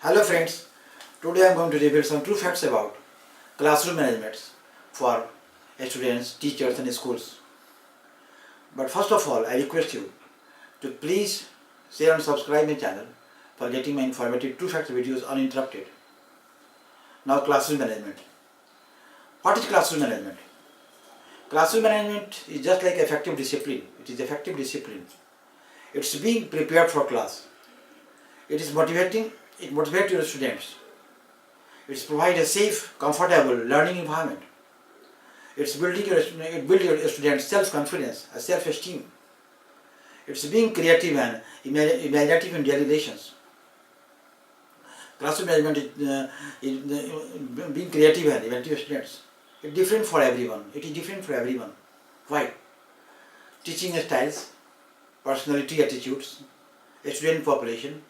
Hello friends, today I am going to reveal some true facts about classroom management for students, teachers and schools. But first of all, I request you to please share and subscribe my channel for getting my informative true facts videos uninterrupted. Now classroom management. What is classroom management? Classroom management is just like effective discipline. It is effective discipline. It's being prepared for class. It is motivating. It motivates your students. It's provide a safe, comfortable learning environment. It's building your students' self-confidence, self-esteem. It's being creative and imaginative in daily relations. Classroom management is being creative and imaginative students. It's different for everyone. It is different for everyone. Why? Teaching styles, personality, attitudes, student population.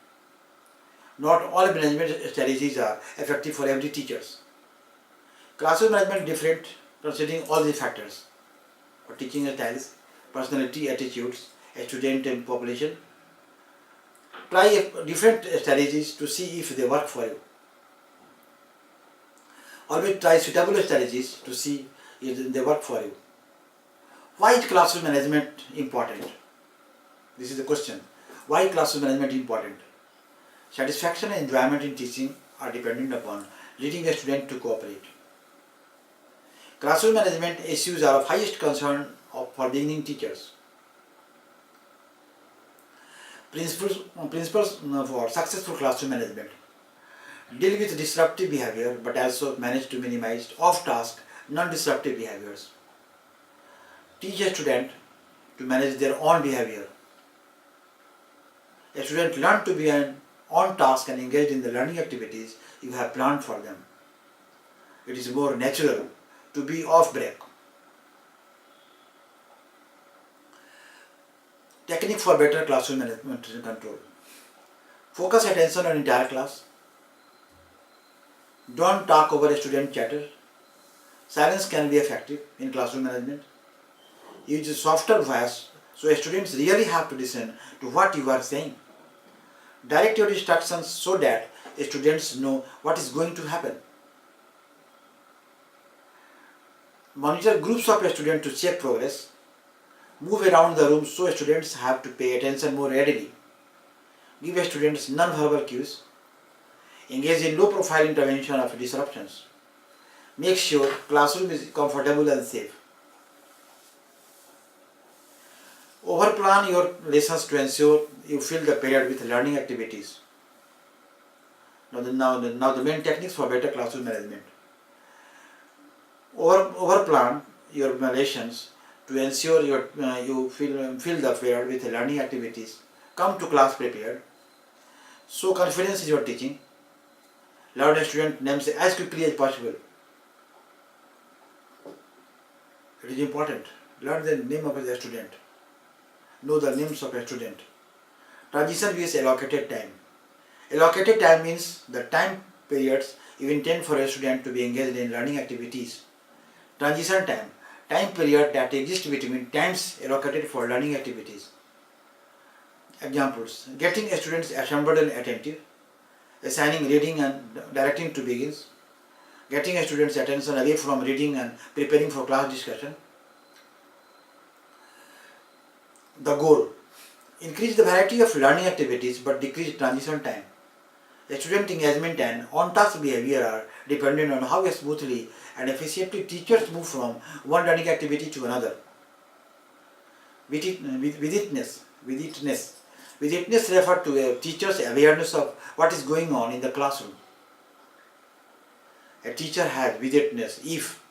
Not all management strategies are effective for every teacher. Classroom management is different considering all these factors. For teaching styles, personality, attitudes, student and population. Try different strategies to see if they work for you. Always try suitable strategies to see if they work for you. Why is classroom management important? This is the question. Why classroom management is important? Satisfaction and enjoyment in teaching are dependent upon leading a student to cooperate. Classroom management issues are of highest concern for beginning teachers. Principles for successful classroom management. Deal with disruptive behavior but also manage to minimize off-task, non-disruptive behaviors. Teach a student to manage their own behavior. A student learn to be on task and engaged in the learning activities you have planned for them. It is more natural to be off break. Technique for better classroom management and control. Focus attention on entire class. Don't talk over a student chatter. Silence can be effective in classroom management. Use a softer voice so students really have to listen to what you are saying. Direct your instructions so that students know what is going to happen. Monitor groups of students to check progress. Move around the room so students have to pay attention more readily. Give students non-verbal cues. Engage in low-profile intervention of disruptions. Make sure classroom is comfortable and safe. Overplan your lessons to ensure you fill the period with learning activities. Now the main techniques for better classroom management. Overplan your lessons to ensure you fill the period with learning activities. Come to class prepared. Show confidence in your teaching. Learn a student names as quickly as possible. It is important. Learn the name of the student. Know the names of a student. Transition with allocated time. Allocated time means the time periods you intend for a student to be engaged in learning activities. Transition time. Time period that exists between times allocated for learning activities. Examples. Getting students assembled and attentive. Assigning reading and directing to begins. Getting students' attention away from reading and preparing for class discussion. The goal. Increase the variety of learning activities but decrease transition time. Student engagement and on-task behavior are dependent on how smoothly and efficiently teachers move from one learning activity to another. Witness refer to a teacher's awareness of what is going on in the classroom. A teacher has witness if,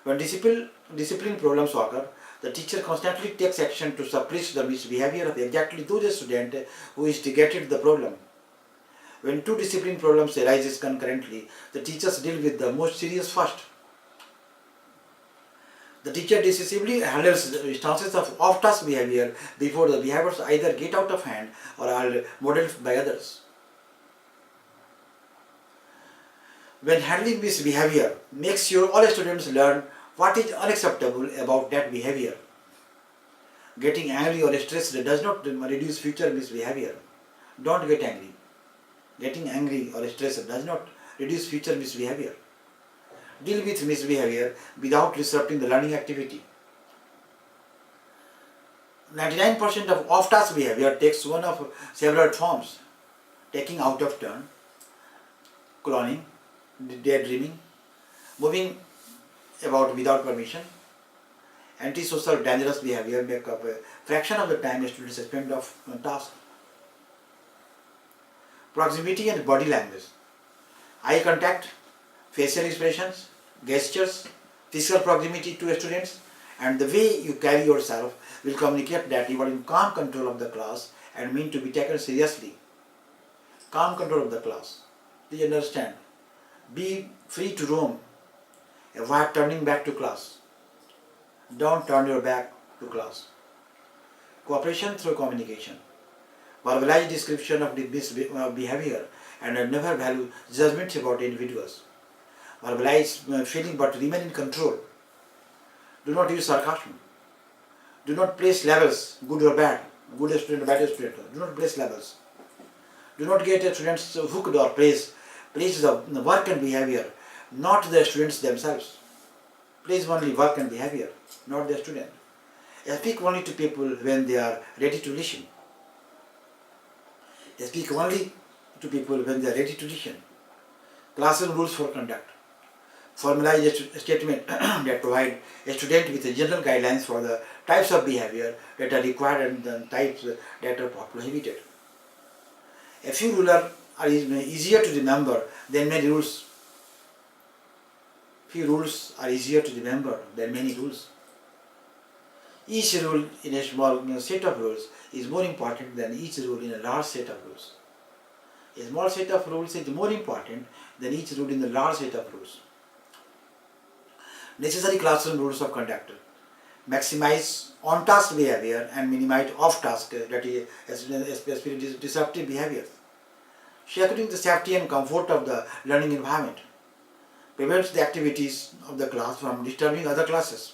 when discipline problems occur, the teacher constantly takes action to suppress the misbehavior of exactly those students who instigated the problem. When two discipline problems arise concurrently, the teachers deal with the most serious first. The teacher decisively handles instances of off-task behavior before the behaviors either get out of hand or are modeled by others. When handling misbehavior, make sure all students learn what is unacceptable about that behavior. Getting angry or stressed does not reduce future misbehavior. Don't get angry. Getting angry or stressed does not reduce future misbehavior. Deal with misbehavior without disrupting the learning activity. 99% of off-task behavior takes one of several forms: taking out of turn, cloning, daydreaming, moving about without permission. Antisocial dangerous behavior make up a fraction of the time students spend on task. Proximity and body language. Eye contact, facial expressions, gestures, physical proximity to students, and the way you carry yourself will communicate that you are in calm control of the class and mean to be taken seriously. Calm control of the class. Please understand. Be free to roam. Avoid turning back to class. Don't turn your back to class. Cooperation through communication. Verbalize description of the behavior and never value judgments about individuals. Verbalize feeling but remain in control. Do not use sarcasm. Do not place labels, good or bad, good student, bad student. Do not place labels. Do not get students hooked or praise the work and behavior, not the students themselves. Praise only work and behavior, not the student. Speak only to people when they are ready to listen. Speak only to people when they are ready to listen. Classroom rules for conduct. Formalize a statement that provide a student with a general guidelines for the types of behavior that are required and the types that are prohibited. A few rules are easier to remember than many rules. Few rules are easier to remember than many rules. Each rule in a small set of rules is more important than each rule in a large set of rules. A small set of rules is more important than each rule in the large set of rules. Necessary classroom rules of conduct. Maximize on-task behavior and minimize off-task, that is, especially disruptive behaviors. Securing the safety and comfort of the learning environment prevents the activities of the class from disturbing other classes.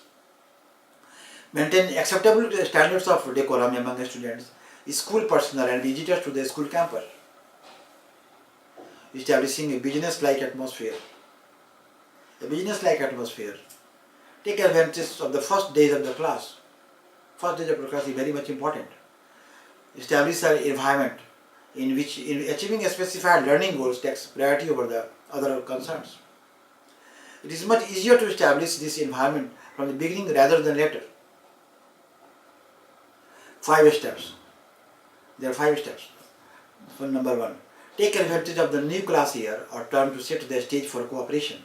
Maintain acceptable standards of decorum among students, school personnel and visitors to the school campus. Establishing a business-like atmosphere. A business-like atmosphere. Take advantage of the first days of the class. First days of the class is very much important. Establish an environment in which achieving a specified learning goals takes priority over the other concerns. It is much easier to establish this environment from the beginning rather than later. 5 steps. There are 5 steps. Number 1. Take advantage of the new class year or term to set the stage for cooperation.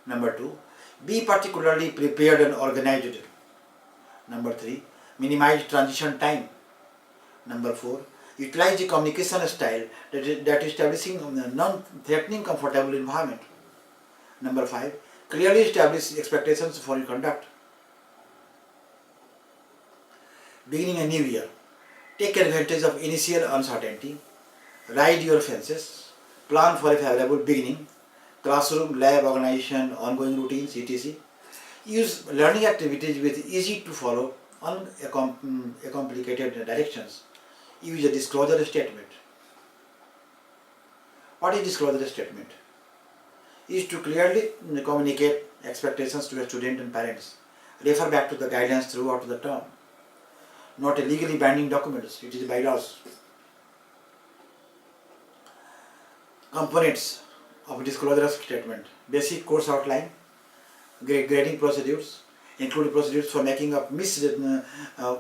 Number 2. Be particularly prepared and organized. Number 3. Minimize transition time. Number 4. Utilize the communication style that establishing a non-threatening comfortable environment. Number 5. Clearly establish expectations for your conduct. Beginning a new year. Take advantage of initial uncertainty. Ride your fences. Plan for a favorable beginning. Classroom, lab organization, ongoing routines, etc. Use learning activities with easy to follow, uncomplicated directions. Use a disclosure statement. What is disclosure statement? Is to clearly communicate expectations to a student and parents. Refer back to the guidelines throughout the term. Not a legally binding document, it is bylaws. Components of disclosure statement. Basic course outline, grading procedures, including procedures for making up missed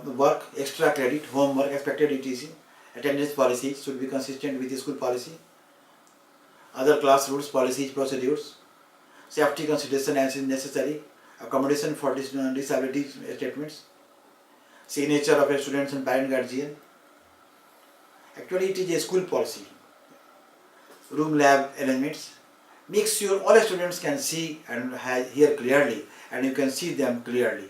work, extra credit, homework, expected etc. Attendance policy should be consistent with the school policy. Other class rules, policies, procedures. Safety consideration as is necessary. Accommodation for disability statements. Signature of a students and parent guardian. Actually it is a school policy. Room lab arrangements. Make sure all students can see and hear clearly and you can see them clearly.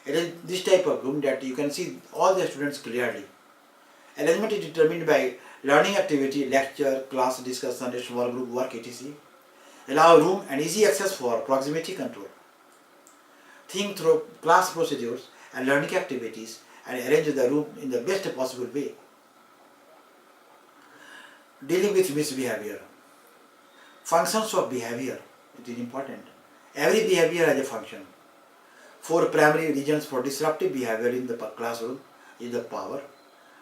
It is this type of room that you can see all the students clearly. Arrangement is determined by learning activity, lecture, class discussion, small group work, etc. Allow room and easy access for proximity control. Think through class procedures and learning activities and arrange the room in the best possible way. Dealing with misbehavior. Functions of behavior. It is important. Every behavior has a function. Four primary reasons for disruptive behavior in the classroom is the power,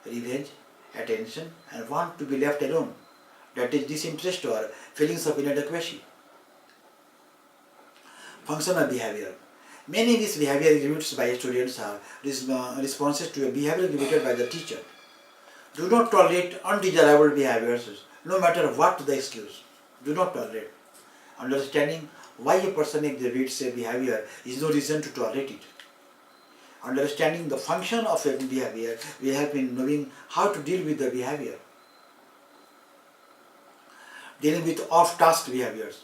revenge, attention, and want to be left alone. That is disinterest or feelings of inadequacy. Function of behavior. Many misbehavior exhibits by students are responses to a behavior exhibited by the teacher. Do not tolerate undesirable behaviors, no matter what the excuse. Do not tolerate. Understanding why a person exhibits a behavior is no reason to tolerate it. Understanding the function of a behavior will help in knowing how to deal with the behavior. Dealing with off-task behaviors.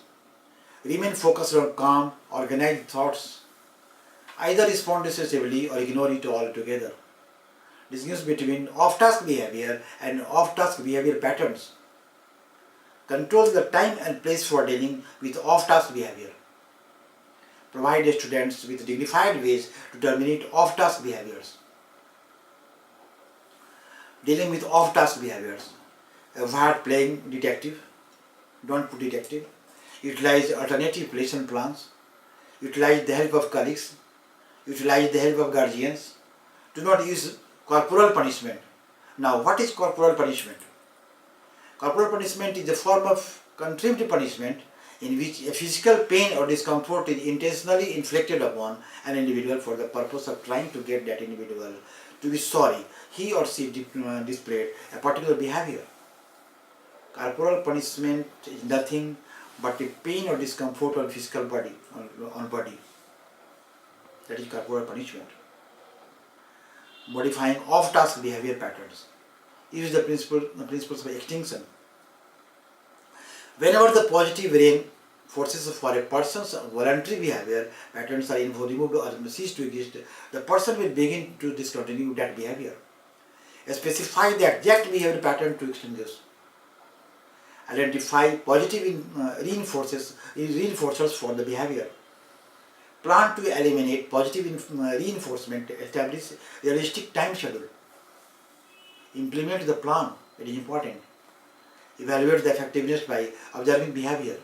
Remain focused on calm, organized thoughts. Either respond decisively or ignore it altogether. Distinguish between off-task behavior and off-task behavior patterns. Control the time and place for dealing with off-task behavior. Provide students with dignified ways to terminate off-task behaviors. Dealing with off-task behaviors. Avoid playing detective. Don't put detective. Utilize alternative lesson plans. Utilize the help of colleagues. Utilize the help of guardians. Do not use corporal punishment. Now, what is corporal punishment? Corporal punishment is a form of contrived punishment in which a physical pain or discomfort is intentionally inflicted upon an individual for the purpose of trying to get that individual to be sorry he or she displayed a particular behavior. Corporal punishment is nothing but a pain or discomfort on physical body, on body. That is corporal punishment. Modifying off-task behavior patterns. Use the principles of extinction. Whenever the positive reinforces for a person's voluntary behavior patterns are removed or cease to exist, the person will begin to discontinue that behavior. Specify the exact behavior pattern to extinguish. Identify positive reinforcers for the behavior. Plan to eliminate positive reinforcement. Establish a realistic time schedule. Implement the plan. It is important. Evaluate the effectiveness by observing behavior.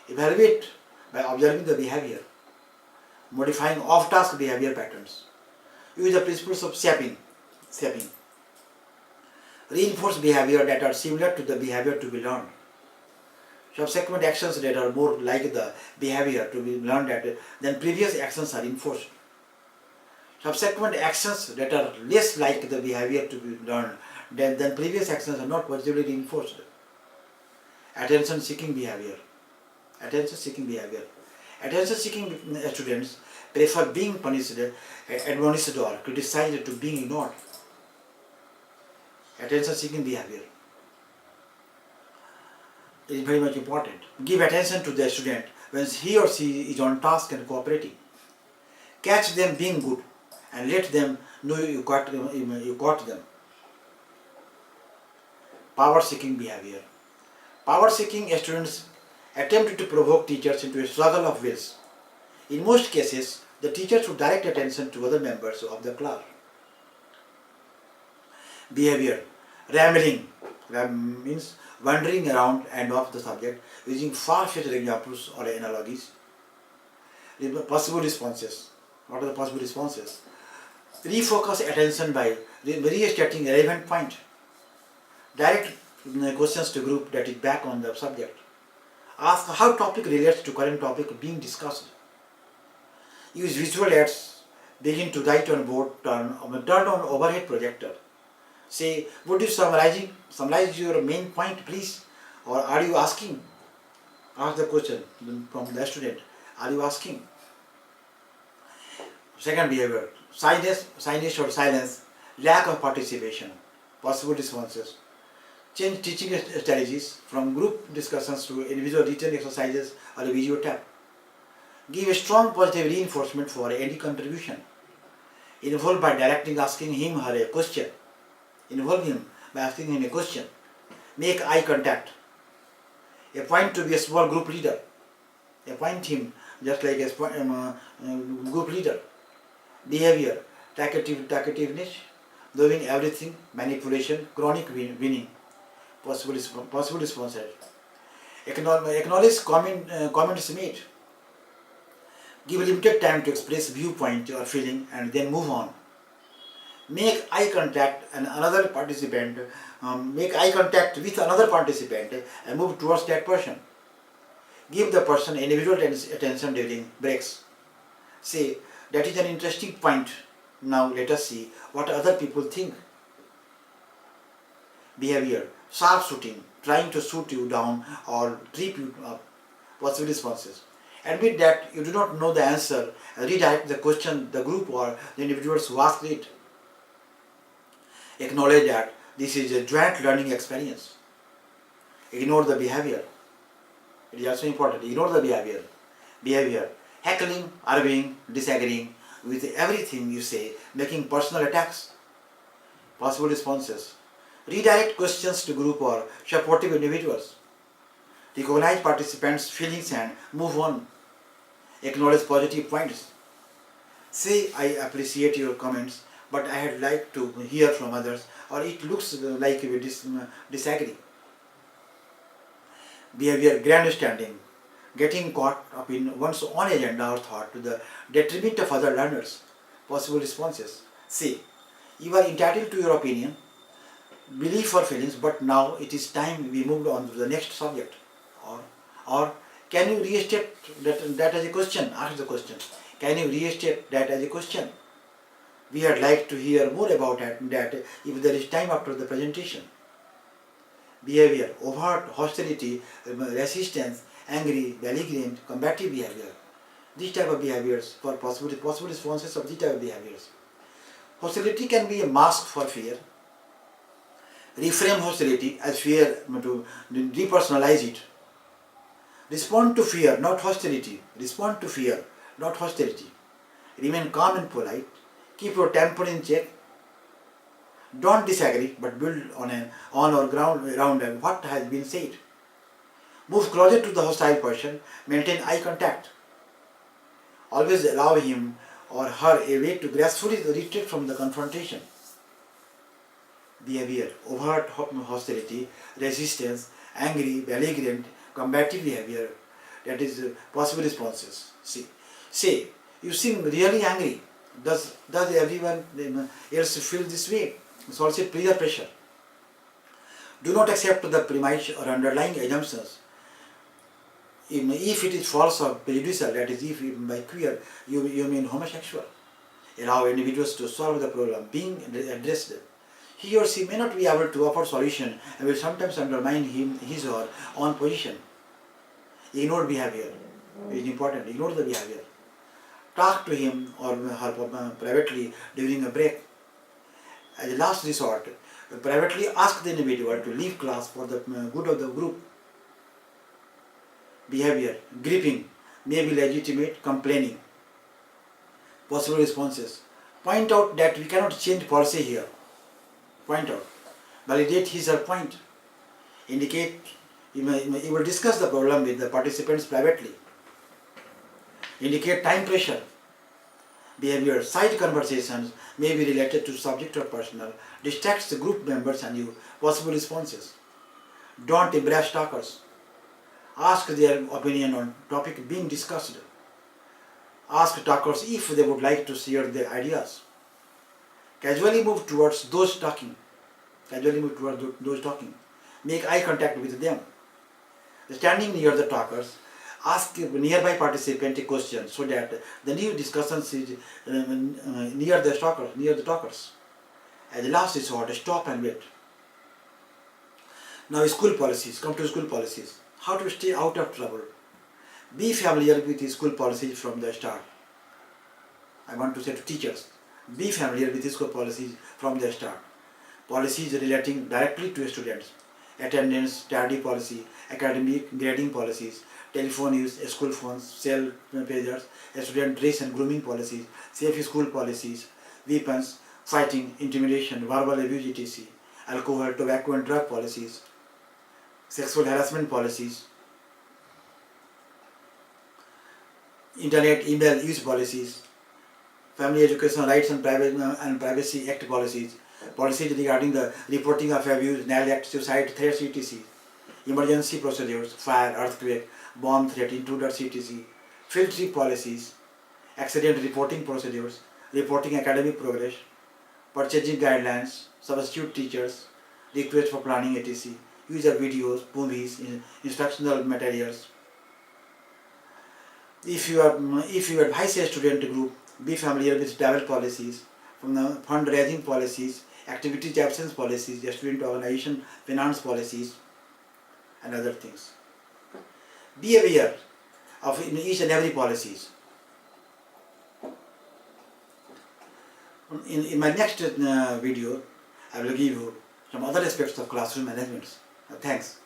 Evaluate by observing the behavior. Modifying off-task behavior patterns. Use the principles of shaping. Reinforce behavior that are similar to the behavior to be learned. Subsequent actions that are more like the behavior to be learned than previous actions are enforced. Subsequent actions that are less like the behavior to be learned than previous actions are not positively reinforced. Attention-seeking behavior. Attention-seeking students prefer being punished, admonished or criticized to being ignored. Attention-seeking behavior is very much important. Give attention to the student when he or she is on task and cooperating. Catch them being good and let them know you got them. Power-seeking behavior. Power-seeking students attempt to provoke teachers into a struggle of wills. In most cases, the teacher should direct attention to other members of the class. Behavior. Rambling means wandering around and off the subject using far-fetched examples or analogies. Possible responses. What are the possible responses? Refocus attention by restating a relevant point. Direct questions to group that is back on the subject. Ask how topic relates to current topic being discussed. Use visual aids. Begin to write on board. Turn on overhead projector. Say, would you summarize your main point, please? Or are you asking? Ask the question from the student. Are you asking? Second behavior. Silence or silence. Lack of participation. Possible responses. Change teaching strategies from group discussions to individual written exercises or a video tab. Give a strong positive reinforcement for any contribution. Involve by directing, asking him or her a question. Involve him by asking him a question. Make eye contact. Appoint to be a small group leader. Appoint him just like a group leader. Behavior. Talkativeness. Knowing everything. Manipulation. Chronic winning. possible responses. Acknowledge comments made. Give limited time to express viewpoint or feeling and then move on. Make eye contact and another participant. Make eye contact with another participant and move towards that person. Give the person individual attention during breaks. Say, that is an interesting point. Now let us see what other people think. Behavior, sharp shooting, trying to shoot you down or trip you up. Possible responses. Admit that you do not know the answer and redirect the question the group or the individuals who asked it. Acknowledge that this is a joint learning experience. Ignore the behavior. It is also important. Ignore the behavior. Heckling, arguing, disagreeing with everything you say, making personal attacks. Possible responses. Redirect questions to group or supportive individuals. Recognize participants' feelings and move on. Acknowledge positive points. Say, I appreciate your comments, but I had liked to hear from others, or it looks like we disagree. Behavior grandstanding, getting caught up in one's own agenda or thought to the detriment of other learners. Possible responses. Say, you are entitled to your opinion, belief or feelings, but now it is time we moved on to the next subject. Or can you restate that as a question? Ask the question. Can you restate that as a question? We would like to hear more about that if there is time after the presentation. Behavior, overt hostility, resistance, angry, belligerent, combative behavior. These type of behaviors for possible responses of these type of behaviors. Hostility can be a mask for fear. Reframe hostility as fear to depersonalize it. Respond to fear, not hostility. Respond to fear, not hostility. Remain calm and polite. Keep your temper in check. Don't disagree, but build on or ground around what has been said. Move closer to the hostile person. Maintain eye contact. Always allow him or her a way to gracefully retreat from the confrontation. Behavior, overt hostility, resistance, angry, belligerent, combative behavior. That is possible responses. Say, you seem really angry. Does everyone else feel this way? It's also peer pressure. Do not accept the premise or underlying assumptions. If it is false or prejudicial, that is, if by queer you mean homosexual. Allow individuals to solve the problem being addressed. He or she may not be able to offer solution and will sometimes undermine his or her own position. Ignore behavior. It is important. Ignore the behavior. Talk to him or her privately during a break. As a last resort, privately ask the individual to leave class for the good of the group. Behavior, gripping, may be legitimate, complaining. Possible responses. Point out that we cannot change policy here. Point out. Validate his or her point. Indicate, you will discuss the problem with the participants privately. Indicate time pressure. Behavior, side conversations may be related to subject or personal, distracts the group members and you. Possible responses. Don't embrace talkers. Ask their opinion on topic being discussed. Ask talkers if they would like to share their ideas. Casually move towards those talking. Make eye contact with them. Standing near the talkers, ask a nearby participant a question so that the new discussion is near the talkers. As a last resort, stop and wait. Now school policies. Come to school policies. How to stay out of trouble. Be familiar with the school policies from the start. I want to say to teachers, be familiar with the school policies from the start. Policies relating directly to students. Attendance, tardy policy, academic grading policies, telephone use, school phones, cell pagers, student dress and grooming policies, safe school policies, weapons, fighting, intimidation, verbal abuse, etc., alcohol, tobacco and drug policies, sexual harassment policies, internet, email use policies, family education rights and privacy act policies, policies regarding the reporting of abuse, neglect, suicide threats, etc. Emergency procedures, fire, earthquake, bomb threat, intruders, etc. Field trip policies, accident reporting procedures, reporting academic progress, purchasing guidelines, substitute teachers, request for planning, etc. Use of videos, movies, instructional materials. If you advise a student group, be familiar with travel policies, from the fundraising policies, activities absence policies, student organization finance policies, and other things. Be aware of each and every policies. In my next video, I will give you some other aspects of classroom management. Thanks.